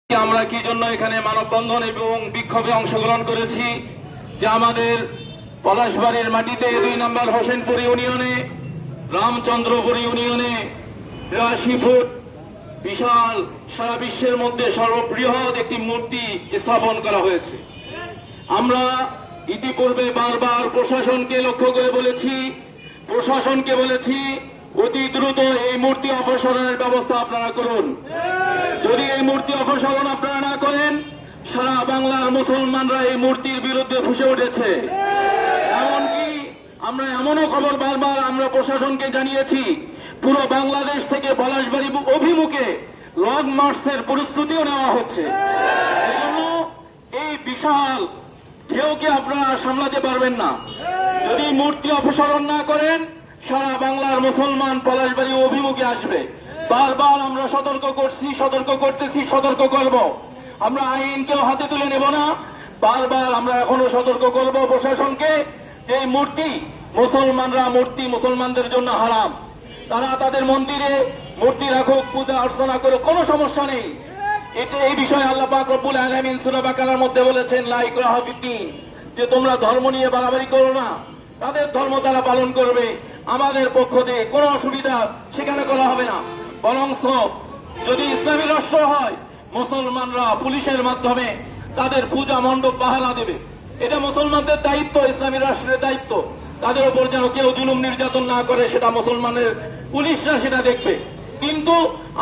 আমরা কি জন্য এখানে মানববন্ধন এবং বিক্ষোভে অংশগ্রহণ করেছি যে আমাদের পলাশবাড়ির মাটিতে 2 নম্বর হোসেনপুর ইউনিয়নে রামচন্দ্রপুর ইউনিয়নে 82 ফুট বিশাল সারা বিশ্বের মধ্যে সর্ববৃহৎ একটি মূর্তি স্থাপন করা হয়েছে। আমরা ইতিপূর্বে বারবার প্রশাসনকে লক্ষ্য করে বলেছি অতি দ্রুত এই মূর্তি অপসারণের ব্যবস্থা আপনারা করুন। যদি এই মূর্তি অপসারণ আপনারা না করেন, সারা বাংলার মুসলমানরা এই মূর্তির বিরুদ্ধে ফুঁসে উঠেছে। এমনকি আমরা এমনও খবর বারবার আমরা প্রশাসনকে জানিয়েছি, পুরো বাংলাদেশ থেকে পলাশবাড়ি অভিমুখে লং মার্চের প্রস্তুতিও নেওয়া হচ্ছে। এজন্য এই বিশাল ঢেউকে আপনারা সামলাতে পারবেন না। যদি মূর্তি অপসারণ না করেন, সারা বাংলার মুসলমান পলাশবাড়ি অভিমুখে আসবে। বারবার আমরা সতর্ক করতেছি, সতর্ক করব। আমরা আইনকেও হাতে তুলে নেব না। বারবার আমরা এখনো সতর্ক করব প্রশাসনকে যে এই মূর্তি মুসলমানদের জন্য হারাম। তারা তাদের মন্দিরে মূর্তি রাখুক, পূজা অর্চনা করুক, কোনো সমস্যা নেই। এই বিষয়ে আল্লাহ পাক রব্বুল আলামিন সূরা বাকারার মধ্যে বলেছেন, লা ইকরাহা ফিদ্দীন, যে তোমরা ধর্ম নিয়ে বাড়াবাড়ি করো না। তাদের ধর্ম তারা পালন করবে, আমাদের পক্ষ থেকে কোনো অসুবিধা সেখানে করা হবে না। বরঞ্চ যদি ইসলামী রাষ্ট্র হয়, মুসলমানরা পুলিশের মাধ্যমে তাদের পূজা মণ্ডপ পাহারা দেবে। এটা মুসলমানদের দায়িত্ব, ইসলামী রাষ্ট্রের দায়িত্ব। তাদের উপর যেন কেউ জুলুম নির্যাতন না করে, সেটা মুসলমানের পুলিশরা সেটা দেখবে। কিন্তু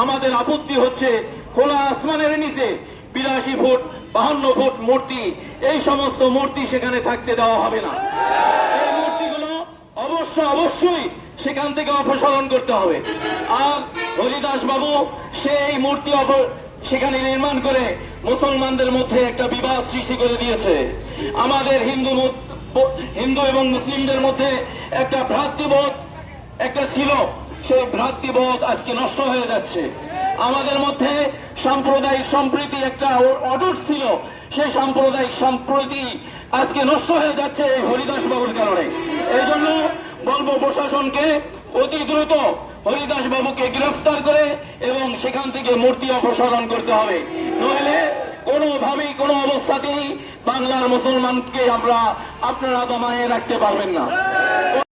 আমাদের আপত্তি হচ্ছে খোলা আসমানের নিচে 82 ফুট 52 ফুট মূর্তি, এই সমস্ত মূর্তি সেখানে থাকতে দেওয়া হবে না। এই মূর্তিগুলো অবশ্যই সেখান থেকে অপসারণ করতে হবে। আর হরিদাস বাবু সেই মূর্তি সেখানে নির্মাণ করে মুসলমানদের মধ্যে একটা বিবাদ সৃষ্টি করে দিয়েছে। আমাদের হিন্দু এবং মুসলিমদের মধ্যে একটা ভ্রাতৃবোধ একটা ছিল, সেই ভ্রাতৃবোধ আজকে নষ্ট হয়ে যাচ্ছে। আমাদের মধ্যে সাম্প্রদায়িক সম্প্রীতি একটা অটুট ছিল, সেই সাম্প্রদায়িক সম্প্রীতি আজকে নষ্ট হয়ে যাচ্ছে এই হরিদাস বাবুর কারণে। এই জন্য বলবো প্রশাসনকে অতি দ্রুত হরিদাস বাবুকে গ্রেফতার করে এবং সেখান থেকে মূর্তি অপসারণ করতে হবে। নইলে কোনোভাবেই কোনো অবস্থাতেই বাংলার মুসলমানকে আপনারা দমায়ে রাখতে পারবেন না।